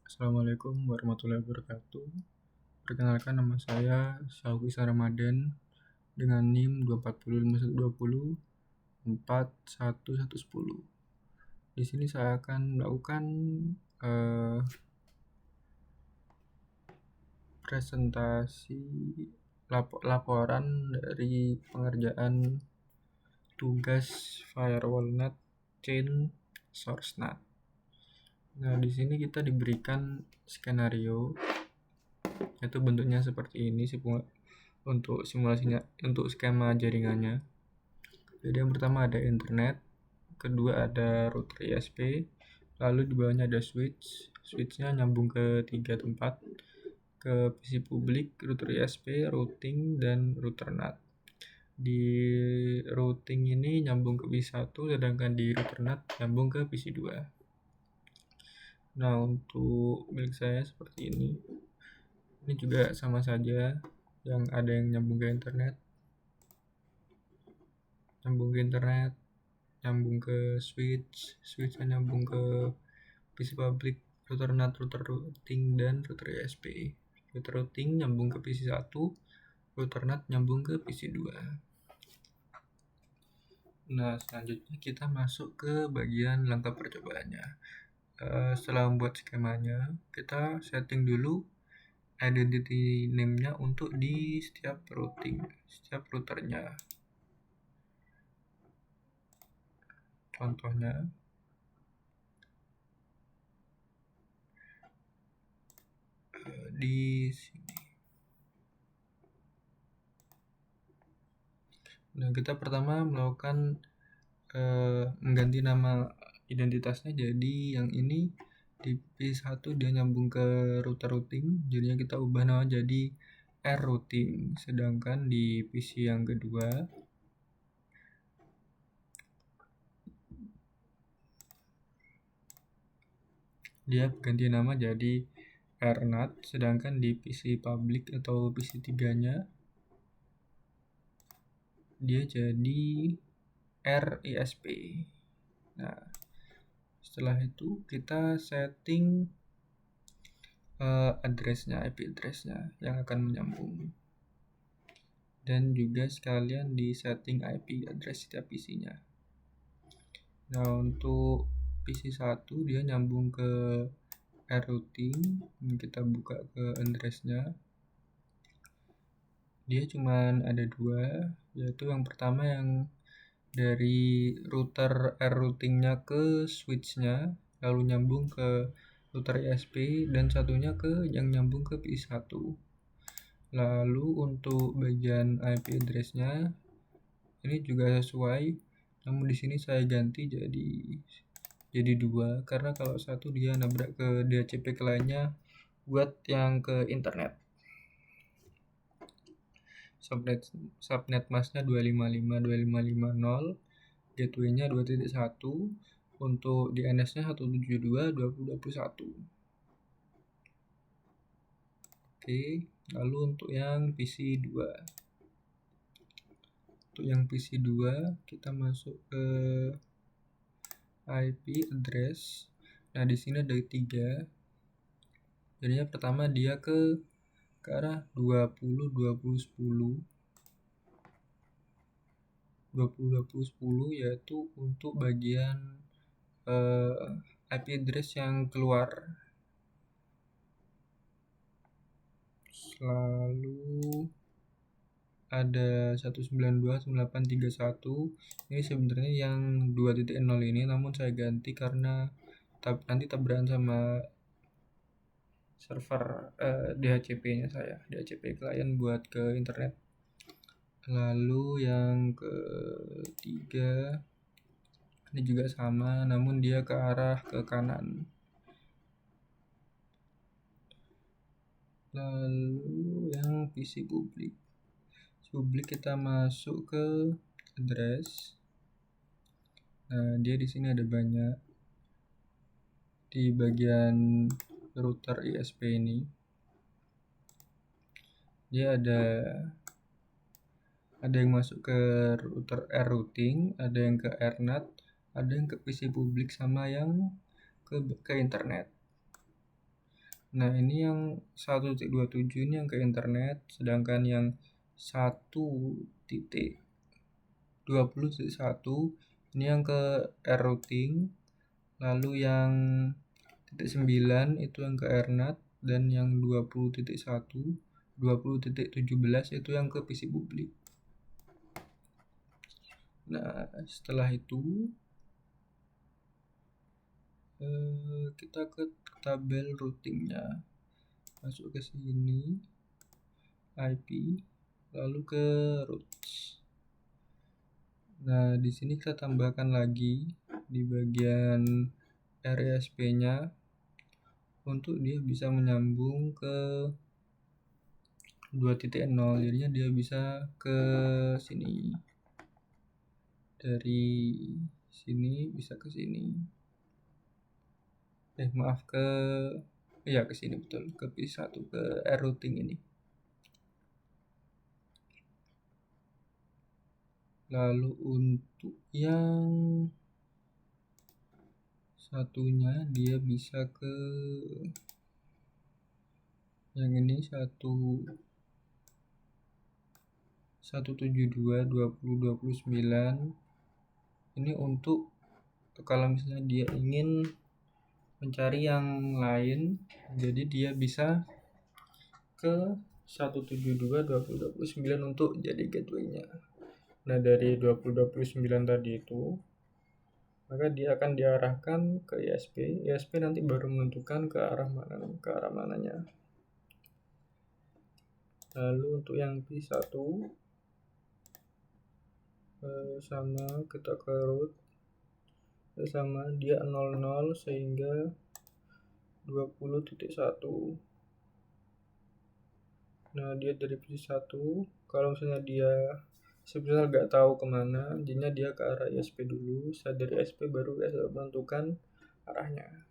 Assalamualaikum warahmatullahi wabarakatuh. Perkenalkan, nama saya Syauqi Ramadan dengan NIM 2405120 Di sini saya akan melakukan presentasi laporan dari pengerjaan tugas FirewallNet Chain SourceNet. Nah, di sini kita diberikan skenario, yaitu bentuknya seperti ini untuk simulasinya, untuk skema jaringannya. Jadi yang pertama ada internet, kedua ada router ISP, lalu di bawahnya ada switchnya nyambung ke 3 tempat, ke PC publik, router ISP, routing, dan router NAT. Di routing ini nyambung ke PC1, sedangkan di router NAT nyambung ke PC2. Nah, untuk milik saya seperti ini. Ini juga sama saja, yang ada yang nyambung ke internet, nyambung ke switchnya nyambung ke PC public, router NAT, router routing, dan router ISP. Router routing nyambung ke PC1, router NAT nyambung ke PC2. Nah, selanjutnya kita masuk ke bagian langkah percobaannya. Setelah membuat skemanya, kita setting dulu identity name-nya untuk di setiap routernya. Contohnya di sini. Nah, kita pertama melakukan mengganti nama identitasnya, jadi yang ini di P1 dia nyambung ke router routing, jadinya kita ubah nama jadi R routing, sedangkan di PC yang kedua dia ganti nama jadi RNAT, sedangkan di PC public atau PC 3-nya dia jadi RISP. Nah, setelah itu kita setting IP address-nya yang akan menyambung, dan juga sekalian di setting IP address setiap PC-nya. Nah, untuk PC1 dia nyambung ke R routing, kita buka ke address-nya. Dia cuman ada dua, yaitu yang pertama yang dari router R routing-nya ke switch-nya, lalu nyambung ke router ISP, dan satunya ke yang nyambung ke PC1. Lalu untuk bagian IP address-nya ini juga sesuai, namun di sini saya ganti jadi dua, karena kalau satu dia nabrak ke DHCP lainnya buat yang ke internet. Subnet masknya 255.255.0, gateway-nya 2.1, untuk DNS-nya 172.20.21. Oke, lalu untuk yang PC2. Untuk yang PC2 kita masuk ke IP address. Nah, di sini ada 3. Jadinya pertama dia ke arah 20.20.10 yaitu untuk bagian IP address yang keluar. Lalu ada 192.9831. Ini sebenarnya yang 2.0 ini, namun saya ganti karena nanti tabrakan sama server DHCP-nya saya, DHCP klien buat ke internet. Lalu yang ketiga ini juga sama, namun dia ke arah ke kanan. Lalu yang PC publik kita masuk ke address. Nah, dia di sini ada banyak. Di bagian router ISP ini dia ada yang masuk ke router R routing, ada yang ke RNAT, ada yang ke PC publik, sama yang ke internet. Nah, ini yang 1.27 ini yang ke internet, sedangkan yang 1.20.1 ini yang ke routing, lalu yang 9 itu yang ke AirNet, dan yang 20.1, 20.17 itu yang ke PC publik. Nah, setelah itu kita ke tabel routingnya, masuk ke sini, IP, lalu ke routes. Nah, di sini kita tambahkan lagi di bagian RESP-nya untuk dia bisa menyambung ke 2.0, jadinya dia bisa ke sini, dari sini bisa ke sini, ke sini, betul, ke P1, ke routing ini. Lalu untuk yang satunya dia bisa ke yang ini 172.20.29. Ini untuk kalau misalnya dia ingin mencari yang lain, jadi dia bisa ke 172.20.29 untuk jadi gateway-nya. Nah, dari 20.29 tadi itu, maka dia akan diarahkan ke ISP. ISP nanti baru menentukan ke arah mananya. Lalu untuk yang P1 sama kita ke root, sama dia 00 sehingga 20.1. Nah, dia dari P1, kalau misalnya dia sebenarnya nggak tahu kemana, jadinya dia ke arah ISP dulu. Setelah dari ISP baru ISP menentukan arahnya.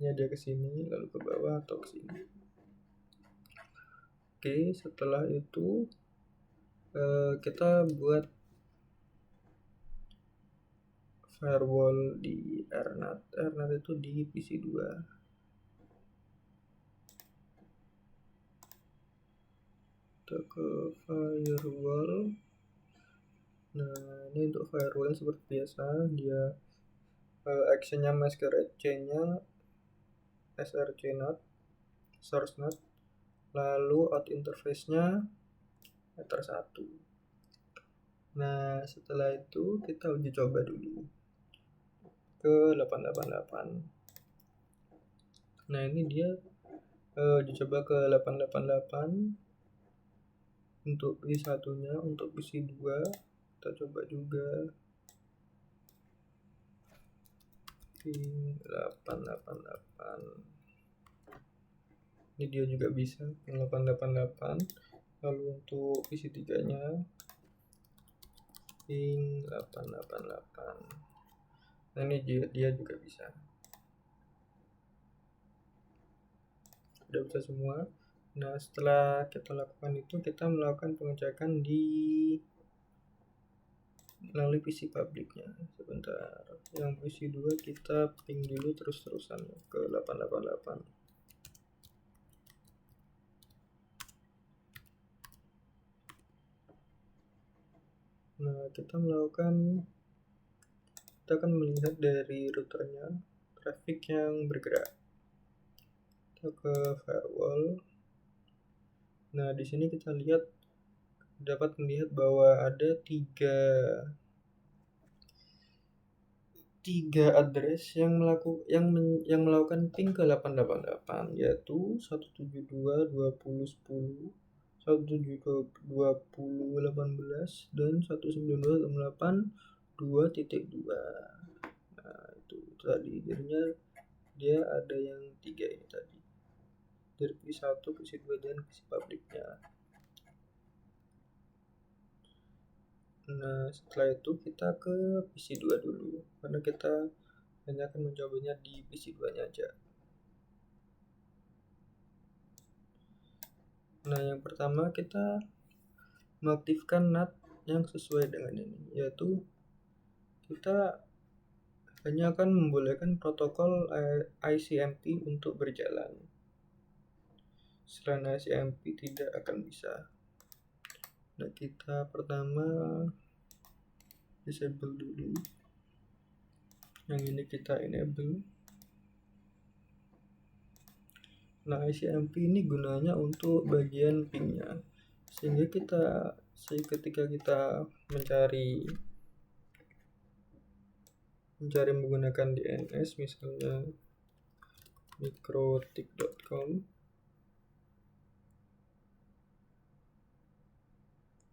Ini dia ke sini, lalu ke bawah atau ke sini. Oke, setelah itu kita buat firewall di AirNet. AirNet itu di PC2. Kita ke firewall. Nah, ini untuk firewall seperti biasa, dia actionnya masquerade chain-nya src-net, source-net, lalu out interface-nya ether 1. Nah, setelah itu kita uji coba dulu ke 888. Nah, ini dia uji coba ke 888 untuk PC1 nya. Untuk PC2 kita coba juga ping 888. Ini dia juga bisa ping 888. Lalu untuk PC3 nya ping 888. Nah, ini dia juga bisa. Udah bisa semua. Nah, setelah kita lakukan itu, kita melakukan pengecekan melalui PC publiknya. Sebentar, yang PC2 kita ping dulu terus-terusan ke 888. Nah, kita akan melihat dari routernya traffic yang bergerak. Kita ke firewall. Nah, di sini kita dapat melihat bahwa ada tiga address yang melakukan ping ke 888, yaitu 172.20.10, 172.20.18, dan 192.168.2.2. Nah, itu tadi, jadinya dia ada yang 3 ini tadi, dari PC1, PC2, dan PC publiknya. Nah, setelah itu kita ke PC2 dulu, karena kita hanya akan mencobanya di PC2 nya aja. Nah, yang pertama kita mengaktifkan NAT yang sesuai dengan ini, yaitu kita hanya akan membolehkan protokol ICMP untuk berjalan. Selain ICMP tidak akan bisa. Nah, kita pertama disable dulu. Yang ini kita enable. Nah, ICMP ini gunanya untuk bagian pingnya, sehingga ketika kita mencari menggunakan DNS, misalnya microtik.com,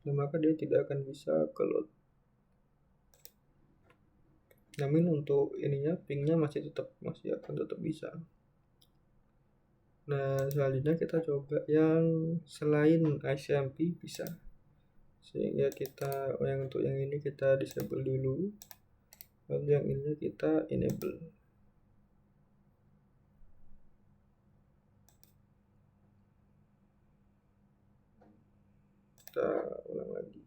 nah maka dia tidak akan bisa ke load. Namun untuk ininya pingnya masih akan tetap bisa. Nah, selanjutnya kita coba yang selain ICMP bisa, sehingga untuk yang ini kita disable dulu, lalu yang ini kita enable. Kita ulang lagi.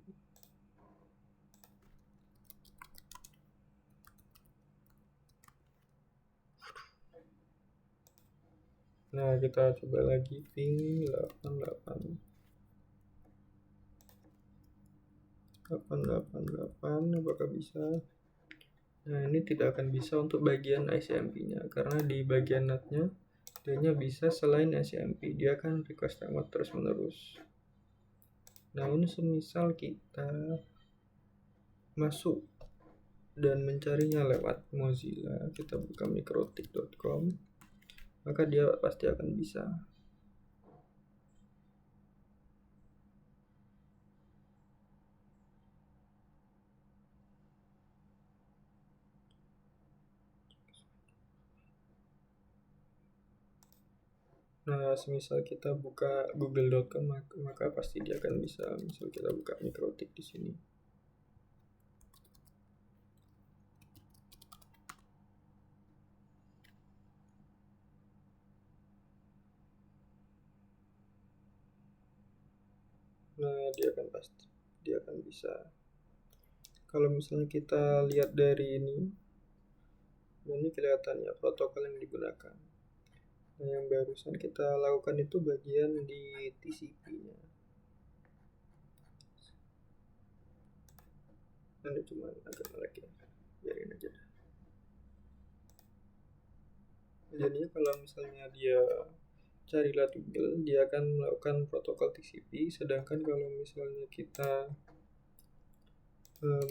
Nah, kita coba lagi ping 88 apakah bisa? Nah, ini tidak akan bisa untuk bagian ICMP-nya, karena di bagian NAT-nya dia hanya bisa selain ICMP, dia akan request amat terus menerus. Namun semisal kita masuk dan mencarinya lewat Mozilla, kita buka microtik.com, maka dia pasti akan bisa. Nah, semisal kita buka google.com, maka pasti dia akan bisa. Misal kita buka microtik di sini. Nah, dia akan bisa. Kalau misalnya kita lihat dari ini kelihatan ya protokol yang digunakan. Nah, yang barusan kita lakukan itu bagian di TCP-nya. Ini cuma agak melek ya, biarin aja. Jadinya kalau misalnya dia carilah Google, dia akan melakukan protokol TCP, sedangkan kalau misalnya kita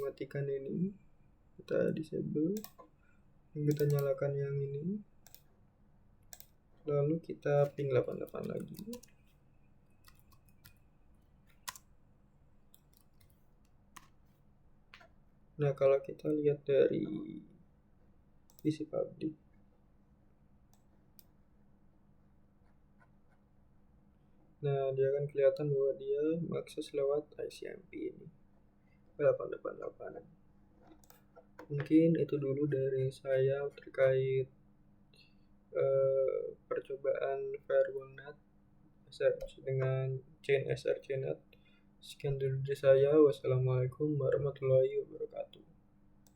matikan ini, kita disable, kita nyalakan yang ini, lalu kita ping 88 lagi. Nah, kalau kita lihat dari isi public, nah dia akan kelihatan bahwa dia mengakses lewat ICMP ini 888. Mungkin itu dulu dari saya terkait percobaan firewall-NAT dengan chain SRC-NAT. Sekian dulu dari saya. Wassalamualaikum warahmatullahi wabarakatuh.